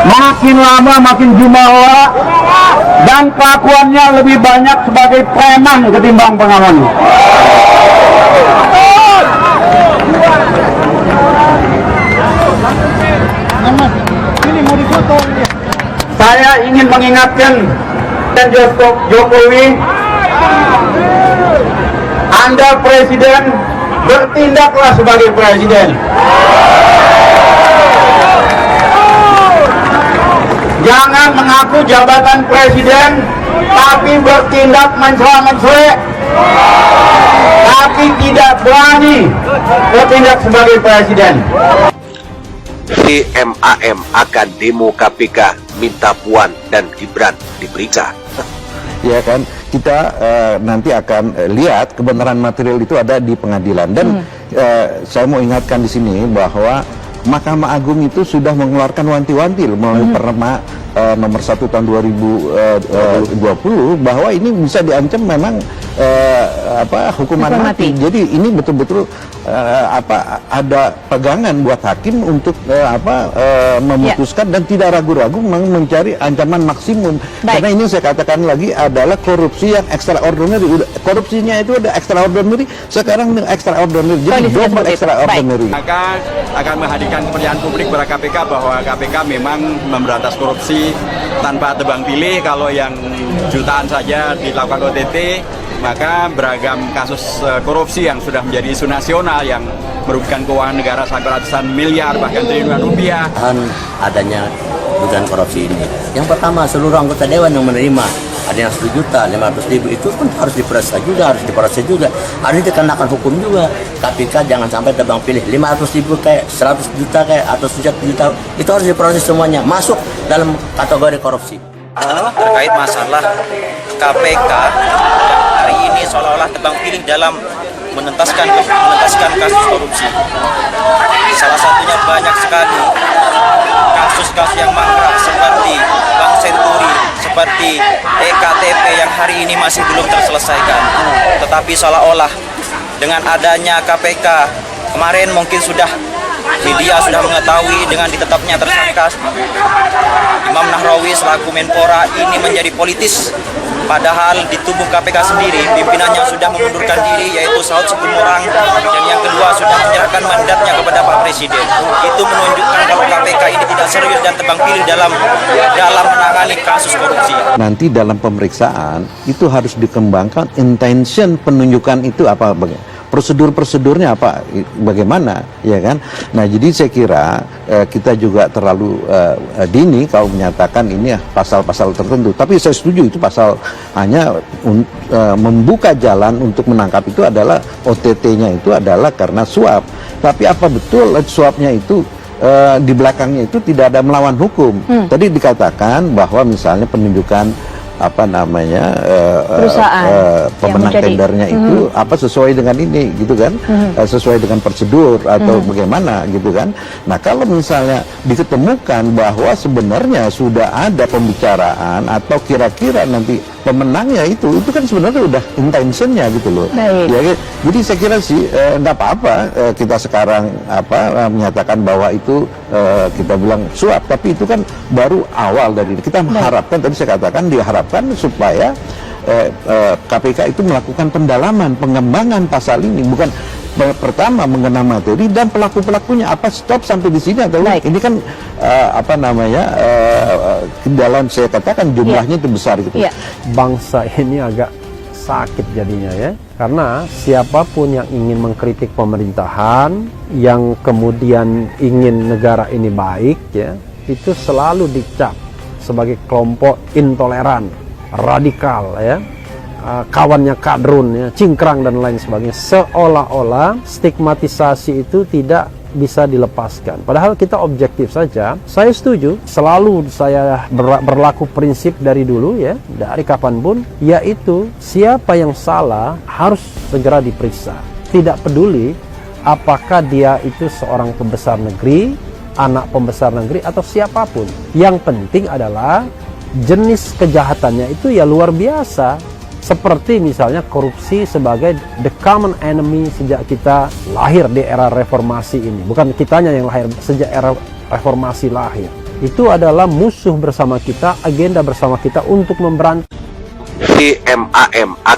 makin lama makin jumawa dan kelakuannya lebih banyak sebagai preman ketimbang pengaman. Saya ingin mengingatkan dan Jokowi, Anda presiden, bertindaklah sebagai presiden. Jangan mengaku jabatan presiden tapi bertindak mencela-mencela, tapi tidak berani bertindak sebagai presiden. MAM akan demo KPK minta Puan dan Gibran diperiksa. Ya kan, kita nanti akan lihat kebenaran material itu ada di pengadilan dan saya mau ingatkan di sini bahwa Mahkamah Agung itu sudah mengeluarkan wanti-wanti melalui Perma nomor 1 tahun 2020 bahwa ini bisa diancam memang hukuman mati. Jadi ini betul-betul ada pegangan buat hakim untuk memutuskan dan tidak ragu-ragu mencari ancaman maksimum. Karena ini saya katakan lagi adalah korupsi yang extraordinary. Korupsinya itu ada extraordinary, sekarang extraordinary. Jadi double extraordinary. Maka akan menghadirkan kepercayaan publik pada KPK bahwa KPK memang memberantas korupsi tanpa tebang pilih. Kalau yang jutaan saja dilakukan OTT, maka beragam kasus korupsi yang sudah menjadi isu nasional yang merugikan keuangan negara sampai ratusan miliar bahkan triliunan rupiah. Adanya dugaan korupsi ini. Yang pertama, seluruh anggota dewan yang menerima ada yang 1 juta, 500.000 itu pun harus diproses juga, harus dikenakan hukum juga. KPK jangan sampai tebang pilih 500.000 kayak 100 juta kayak atau 1 juta, itu harus diproses semuanya masuk dalam kategori korupsi. Terkait masalah KPK yang hari ini seolah-olah tebang pilih dalam menuntaskan kasus korupsi. Salah satunya banyak sekali kasus-kasus yang mangkrak seperti Bank Senturi, seperti EKTP yang hari ini masih belum terselesaikan. Tetapi seolah-olah dengan adanya KPK kemarin mungkin media sudah mengetahui dengan ditetapnya tersangka Imam Nahrawi selaku Menpora ini menjadi politis. Padahal di tubuh KPK sendiri pimpinannya sudah mengundurkan diri, yaitu Saud Situmorang, dan yang kedua sudah menyerahkan mandatnya kepada Pak Presiden. Itu menunjukkan kalau KPK ini tidak serius dan tebang pilih dalam menangani kasus korupsi. Nanti dalam pemeriksaan itu harus dikembangkan intention penunjukan itu apa, prosedur-prosedurnya apa, bagaimana, ya kan? Nah, jadi saya kira kita juga terlalu dini kalau menyatakan ini pasal-pasal tertentu. Tapi saya setuju itu pasal hanya membuka jalan untuk menangkap itu adalah OTT-nya itu adalah karena suap. Tapi apa betul suapnya itu di belakangnya itu tidak ada melawan hukum? Tadi dikatakan bahwa misalnya penunjukan pemenang tendernya itu sesuai dengan ini gitu kan, sesuai dengan prosedur atau bagaimana gitu kan. Nah, kalau misalnya diketemukan bahwa sebenarnya sudah ada pembicaraan atau kira-kira nanti pemenangnya itu kan sebenarnya udah intentionnya gitu loh. Ya, jadi saya kira sih nggak apa-apa kita sekarang menyatakan bahwa itu kita bilang suap, tapi itu kan baru awal dari kita mengharapkan, tadi saya katakan diharapkan supaya KPK itu melakukan pendalaman, pengembangan pasal ini, bukan pertama mengenai materi dan pelaku-pelakunya apa stop sampai di sini atau ini kan dalam saya katakan jumlahnya itu besar gitu. Bangsa ini agak sakit jadinya ya, karena siapapun yang ingin mengkritik pemerintahan, yang kemudian ingin negara ini baik ya, itu selalu dicap sebagai kelompok intoleran, radikal ya, kawannya kadrun ya, cingkrang dan lain sebagainya. Seolah-olah stigmatisasi itu tidak bisa dilepaskan. Padahal kita objektif saja. Saya setuju, selalu saya berlaku prinsip dari dulu ya, dari kapanpun, yaitu siapa yang salah harus segera diperiksa. Tidak peduli apakah dia itu seorang pembesar negeri, anak pembesar negeri atau siapapun. Yang penting adalah jenis kejahatannya itu ya luar biasa. Seperti misalnya korupsi sebagai the common enemy sejak kita lahir di era reformasi ini. Bukan kitanya yang lahir, sejak era reformasi lahir. itu adalah musuh bersama kita, agenda bersama kita untuk memberantas IMAM akan